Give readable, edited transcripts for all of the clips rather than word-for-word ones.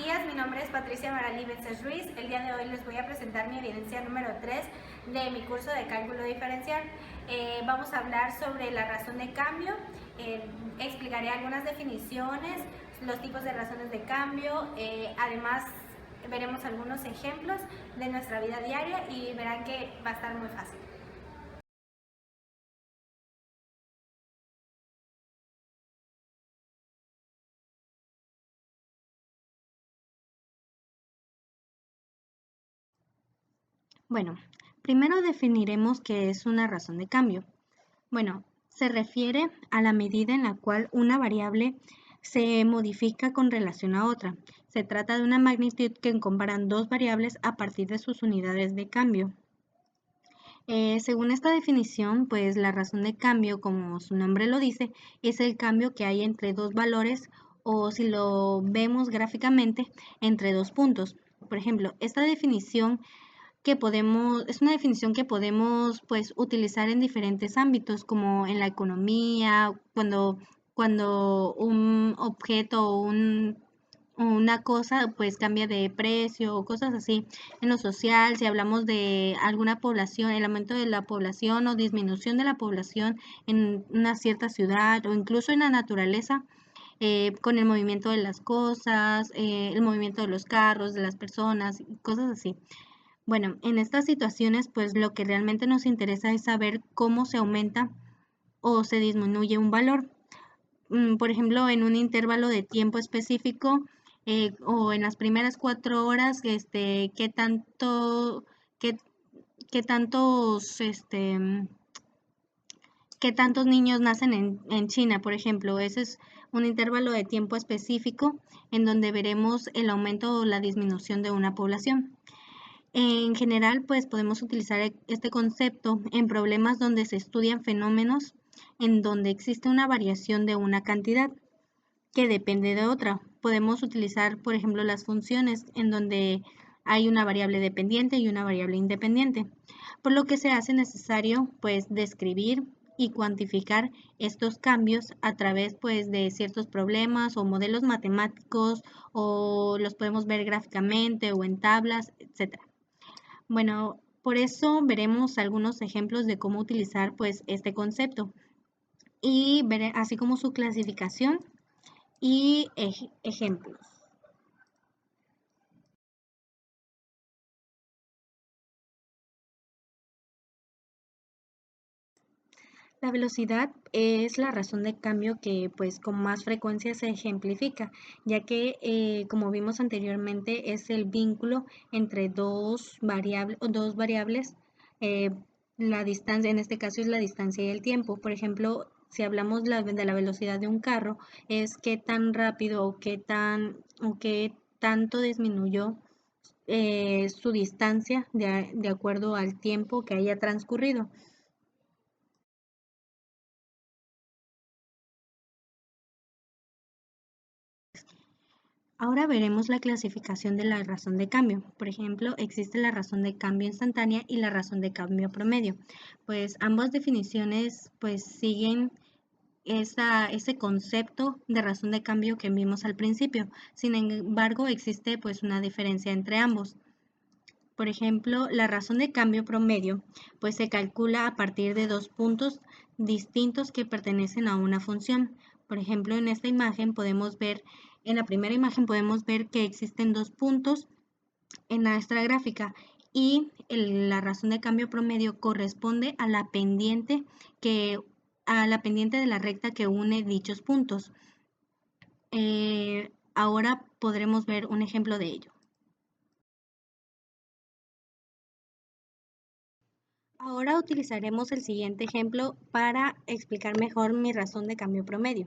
días, mi nombre es Patricia Maralí Vences Ruiz. El día de hoy les voy a presentar mi evidencia número 3 de mi curso de cálculo diferencial. Vamos a hablar sobre la razón de cambio, explicaré algunas definiciones, los tipos de razones de cambio, además veremos algunos ejemplos de nuestra vida diaria y verán que va a estar muy fácil. Bueno, primero definiremos qué es una razón de cambio. Bueno, se refiere a la medida en la cual una variable se modifica con relación a otra. Se trata de una magnitud que comparan dos variables a partir de sus unidades de cambio. Según esta definición, pues la razón de cambio, como su nombre lo dice, es el cambio que hay entre dos valores o si lo vemos gráficamente, entre dos puntos. Por ejemplo, esta definición es una definición que podemos pues utilizar en diferentes ámbitos, como en la economía, cuando un objeto o una cosa pues cambia de precio o cosas así. En lo social, si hablamos de alguna población, el aumento de la población o disminución de la población en una cierta ciudad o incluso en la naturaleza, con el movimiento de las cosas, el movimiento de los carros, de las personas, cosas así. Bueno, en estas situaciones, pues lo que realmente nos interesa es saber cómo se aumenta o se disminuye un valor. Por ejemplo, en un intervalo de tiempo específico o en las primeras 4 horas, qué, qué tantos, qué tantos niños nacen en China, por ejemplo. Ese es un intervalo de tiempo específico en donde veremos el aumento o la disminución de una población. En general, pues podemos utilizar este concepto en problemas donde se estudian fenómenos en donde existe una variación de una cantidad que depende de otra. Podemos utilizar, por ejemplo, las funciones en donde hay una variable dependiente y una variable independiente, por lo que se hace necesario pues describir y cuantificar estos cambios a través pues de ciertos problemas o modelos matemáticos o los podemos ver gráficamente o en tablas, etcétera. Bueno, por eso veremos algunos ejemplos de cómo utilizar pues este concepto y veré así como su clasificación y ejemplos. La velocidad es la razón de cambio que pues con más frecuencia se ejemplifica, ya que como vimos anteriormente es el vínculo entre dos variables, eh, la distancia, en este caso es la distancia y el tiempo. Por ejemplo, si hablamos de la velocidad de un carro, es qué tan rápido o qué tanto disminuyó su distancia de acuerdo al tiempo que haya transcurrido. Ahora veremos la clasificación de la razón de cambio. Por ejemplo, existe la razón de cambio instantánea y la razón de cambio promedio. Pues ambas definiciones pues siguen ese concepto de razón de cambio que vimos al principio. Sin embargo, existe pues una diferencia entre ambos. Por ejemplo, la razón de cambio promedio pues se calcula a partir de dos puntos distintos que pertenecen a una función. Por ejemplo, en la primera imagen podemos ver que existen dos puntos en nuestra gráfica y la razón de cambio promedio corresponde a a la pendiente de la recta que une dichos puntos. Ahora podremos ver un ejemplo de ello. Ahora utilizaremos el siguiente ejemplo para explicar mejor mi razón de cambio promedio.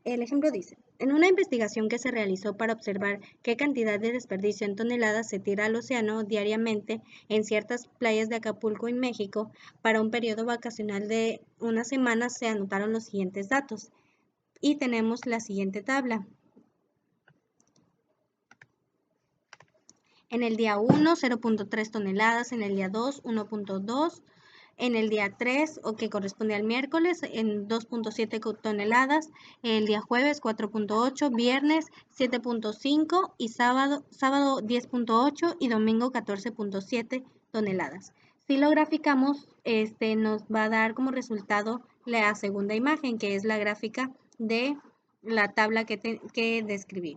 El ejemplo dice, en una investigación que se realizó para observar qué cantidad de desperdicio en toneladas se tira al océano diariamente en ciertas playas de Acapulco, en México, para un periodo vacacional de una semana se anotaron los siguientes datos. Y tenemos la siguiente tabla. En el día 1, 0.3 toneladas, en el día 2, 1.2, En el día 3, o que corresponde al miércoles, en 2.7 toneladas, el día jueves 4.8, viernes 7.5 y sábado 10.8 y domingo 14.7 toneladas. Si lo graficamos, nos va a dar como resultado la segunda imagen, que es la gráfica de la tabla que describí.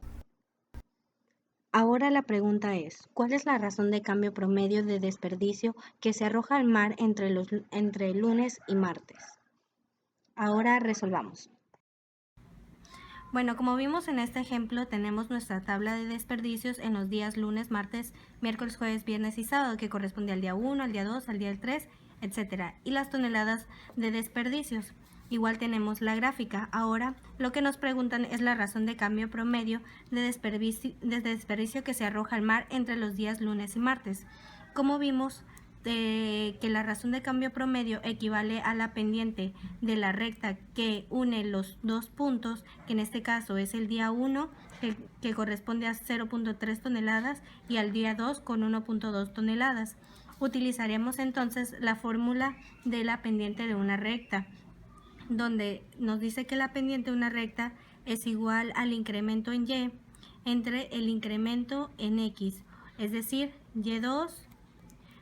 Ahora la pregunta es, ¿cuál es la razón de cambio promedio de desperdicio que se arroja al mar entre lunes y martes? Ahora resolvamos. Bueno, como vimos en este ejemplo, tenemos nuestra tabla de desperdicios en los días lunes, martes, miércoles, jueves, viernes y sábado, que corresponde al día 1, al día 2, al día 3, etc. Y las toneladas de desperdicios. Igual tenemos la gráfica. Ahora lo que nos preguntan es la razón de cambio promedio de desperdicio que se arroja al mar entre los días lunes y martes. Como vimos, que la razón de cambio promedio equivale a la pendiente de la recta que une los dos puntos, que en este caso es el día 1, que corresponde a 0.3 toneladas, y al día 2 con 1.2 toneladas. Utilizaremos entonces la fórmula de la pendiente de una recta, donde nos dice que la pendiente de una recta es igual al incremento en y entre el incremento en x, es decir, y2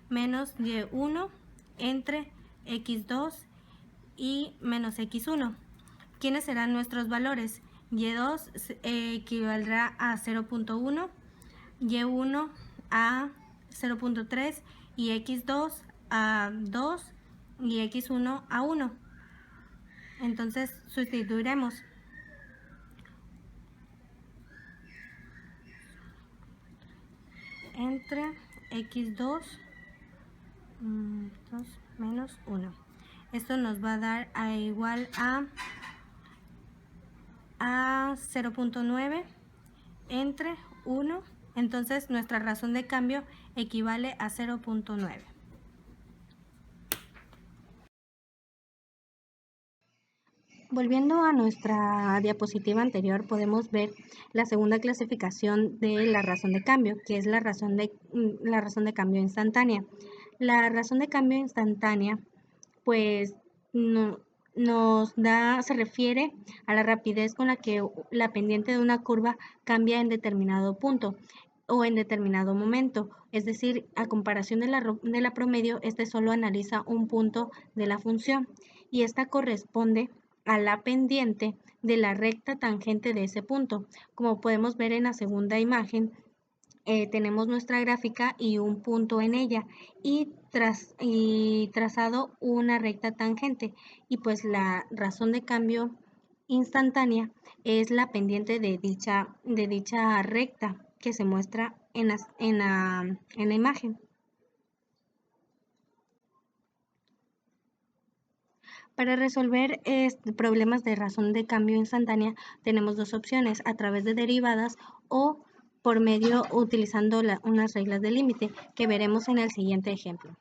menos y1 entre x2 y menos x1. ¿Quiénes serán nuestros valores? Y2 equivaldrá a 0.1, y1 a 0.3 y x2 a 2 y x1 a 1. Entonces sustituiremos. Entre x2 menos 1. Esto nos va a dar igual a 0.9 entre 1. Entonces nuestra razón de cambio equivale a 0.9. Volviendo a nuestra diapositiva anterior, podemos ver la segunda clasificación de la razón de cambio, que es la razón de cambio instantánea. La razón de cambio instantánea, pues, se refiere a la rapidez con la que la pendiente de una curva cambia en determinado punto o en determinado momento. Es decir, a comparación de la promedio, solo analiza un punto de la función y esta corresponde a la pendiente de la recta tangente de ese punto. Como podemos ver en la segunda imagen, tenemos nuestra gráfica y un punto en ella y trazado una recta tangente, y pues la razón de cambio instantánea es la pendiente de dicha recta que se muestra en la imagen. Para resolver problemas de razón de cambio instantánea tenemos dos opciones: a través de derivadas o por medio utilizando unas reglas de límite que veremos en el siguiente ejemplo.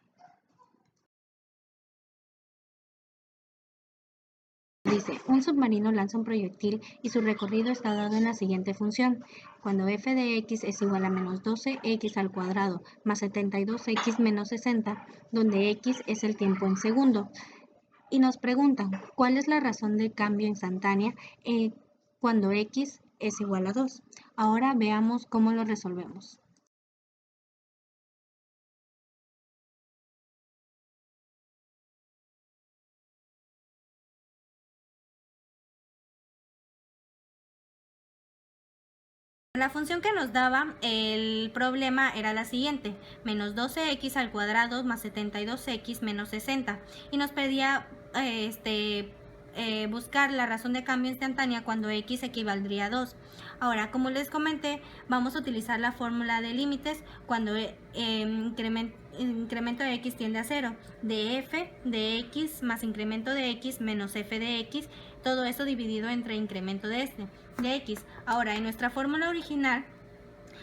Dice, un submarino lanza un proyectil y su recorrido está dado en la siguiente función. Cuando f de x es igual a menos 12x al cuadrado más 72x menos 60, donde x es el tiempo en segundo. Y nos preguntan, ¿cuál es la razón de cambio instantánea cuando x es igual a 2? Ahora veamos cómo lo resolvemos. La función que nos daba el problema era la siguiente: menos 12x al cuadrado más 72x menos 60, y nos pedía buscar la razón de cambio instantánea cuando x equivaldría a 2. Ahora, como les comenté, vamos a utilizar la fórmula de límites cuando incremento de x tiende a 0, de f de x más incremento de x menos f de x, todo eso dividido entre incremento de x. Ahora, en nuestra fórmula original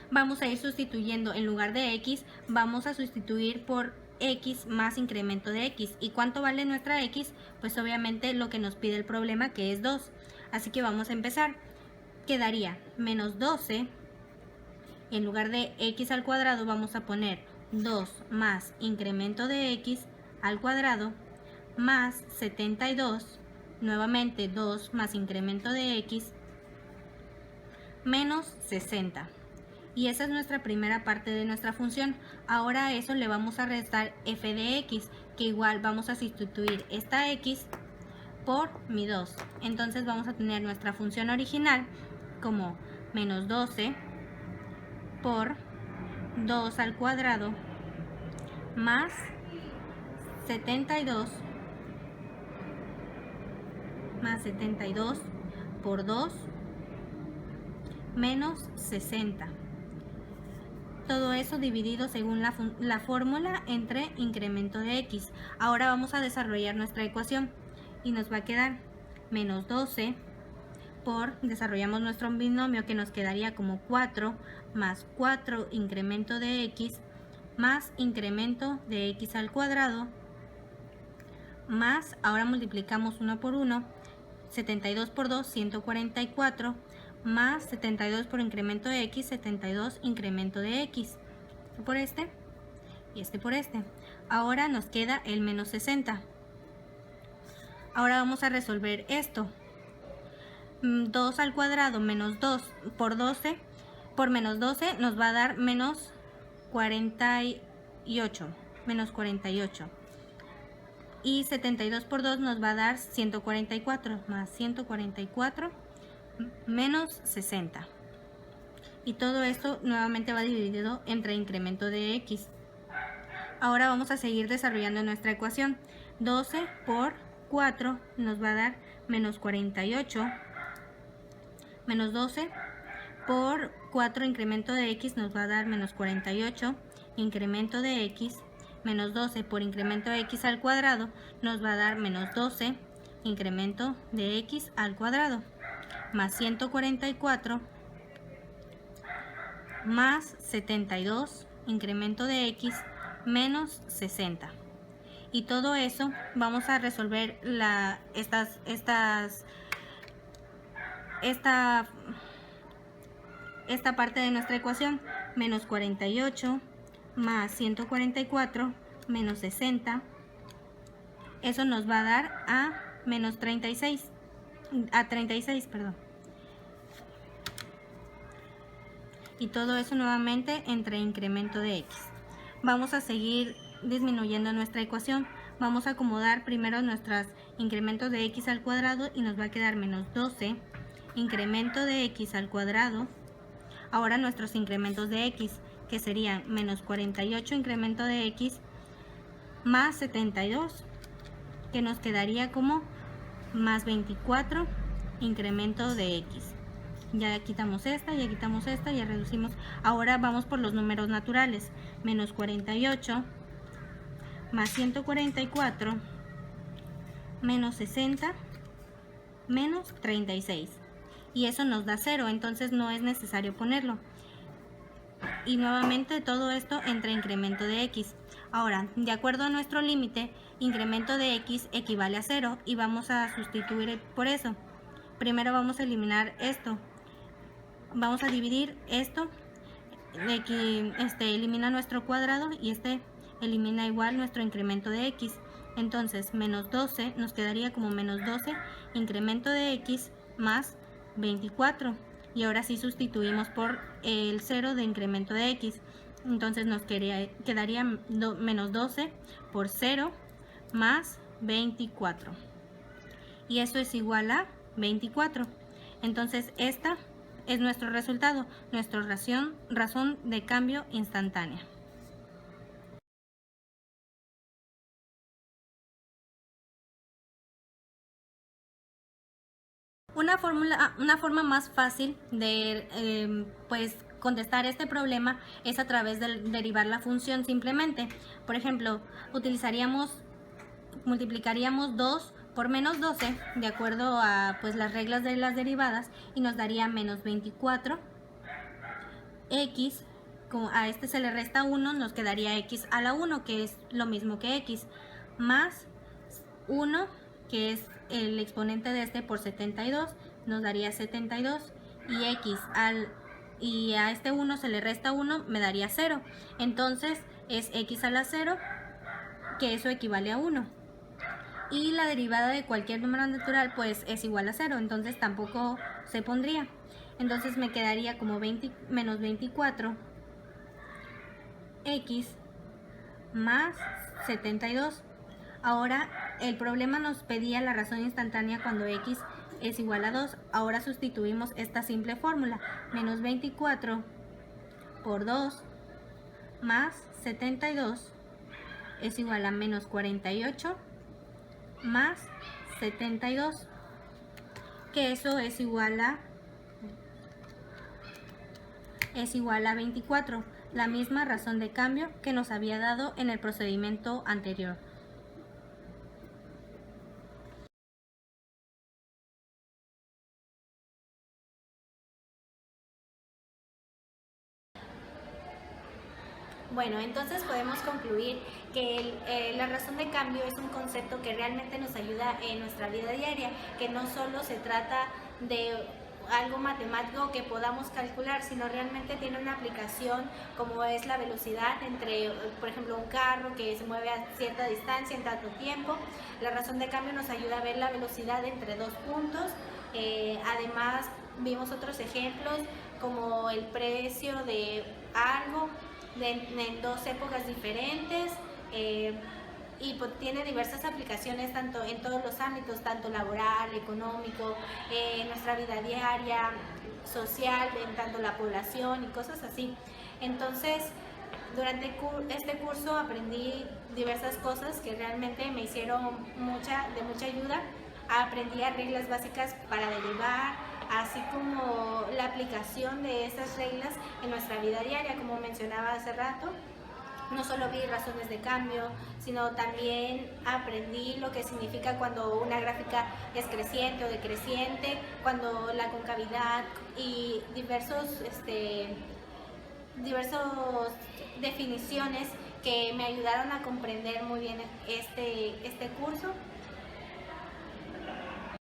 vamos a ir sustituyendo, en lugar de x, vamos a sustituir por x más incremento de x. ¿Y cuánto vale nuestra x? Pues obviamente lo que nos pide el problema, que es 2. Así que vamos a empezar. Quedaría menos 12, y en lugar de x al cuadrado vamos a poner 2 más incremento de x al cuadrado más 72, nuevamente 2 más incremento de x, menos 60. Y esa es nuestra primera parte de nuestra función. Ahora a eso le vamos a restar f de x, que igual vamos a sustituir esta x por mi 2. Entonces vamos a tener nuestra función original como menos 12 por 2 al cuadrado más 72 por 2 menos 60. Todo eso dividido según la fórmula entre incremento de x. Ahora vamos a desarrollar nuestra ecuación y nos va a quedar menos 12 por, desarrollamos nuestro binomio que nos quedaría como 4 más 4 incremento de x más incremento de x al cuadrado más, ahora multiplicamos 1 por 1, 72 por 2, 144, más 72 por incremento de x, 72 incremento de x. Por este y este por este. Ahora nos queda el menos 60. Ahora vamos a resolver esto. 2 al cuadrado menos 2 por 12, por menos 12 nos va a dar menos 48. Y 72 por 2 nos va a dar 144, más 144 menos 60. Y todo esto nuevamente va dividido entre incremento de x. Ahora vamos a seguir desarrollando nuestra ecuación. 12 por 4 nos va a dar menos 48. Menos 12 por 4 incremento de x nos va a dar menos 48. Incremento de x menos 12 por incremento de x al cuadrado nos va a dar menos 12 incremento de x al cuadrado más 144 más 72 incremento de x menos 60. Y todo eso vamos a resolver esta parte de nuestra ecuación. Menos 48 más 144 menos 60, eso nos va a dar a menos 36, perdón. Y todo eso nuevamente entre incremento de x. Vamos a seguir disminuyendo nuestra ecuación. Vamos a acomodar primero nuestros incrementos de x al cuadrado y nos va a quedar menos 12 incremento de x al cuadrado. Ahora nuestros incrementos de x, que serían menos 48 incremento de x más 72, que nos quedaría como más 24 incremento de x. Ya quitamos esta, ya reducimos. Ahora vamos por los números naturales. Menos 48 más 144 menos 60 menos 36. Y eso nos da 0, entonces no es necesario ponerlo. Y nuevamente todo esto entre incremento de x. Ahora, de acuerdo a nuestro límite, incremento de x equivale a 0 y vamos a sustituir por eso. Primero vamos a eliminar esto. Vamos a dividir esto. Elimina nuestro cuadrado y elimina igual nuestro incremento de x. Entonces, menos 12 nos quedaría como menos 12 incremento de x más 24. Y ahora sí sustituimos por el 0 de incremento de x. Entonces nos quedaría menos 12 por 0 más 24. Y eso es igual a 24. Entonces esta es nuestro resultado, nuestra razón de cambio instantánea. Una forma más fácil de contestar este problema es a través de derivar la función simplemente. Por ejemplo, multiplicaríamos 2 por menos 12 de acuerdo a las reglas de las derivadas y nos daría menos 24. X, como a este se le resta 1, nos quedaría x a la 1, que es lo mismo que x, más 1, que es el exponente de este por 72, nos daría 72, y a este 1 se le resta 1, me daría 0. Entonces es x a la 0, que eso equivale a 1. y la derivada de cualquier número natural pues es igual a 0, entonces tampoco se pondría. Entonces me quedaría como menos 24 x más 72. Ahora el problema nos pedía la razón instantánea cuando x es igual a 2. Ahora sustituimos esta simple fórmula, menos 24 por 2 más 72 es igual a menos 48 más 72, que eso es igual a 24, la misma razón de cambio que nos había dado en el procedimiento anterior. Bueno, entonces podemos concluir que la razón de cambio es un concepto que realmente nos ayuda en nuestra vida diaria, que no solo se trata de algo matemático que podamos calcular, sino realmente tiene una aplicación como es la velocidad entre, por ejemplo, un carro que se mueve a cierta distancia en tanto tiempo. La razón de cambio nos ayuda a ver la velocidad entre dos puntos. Además, vimos otros ejemplos como el precio de algo en dos épocas diferentes, y tiene diversas aplicaciones tanto en todos los ámbitos, tanto laboral, económico, en nuestra vida diaria, social, en tanto la población y cosas así. Entonces, durante este curso aprendí diversas cosas que realmente me hicieron de mucha ayuda. Aprendí reglas básicas para derivar, así como la aplicación de estas reglas en nuestra vida diaria, como mencionaba hace rato. No solo vi razones de cambio, sino también aprendí lo que significa cuando una gráfica es creciente o decreciente, cuando la concavidad y diversas definiciones que me ayudaron a comprender muy bien este curso.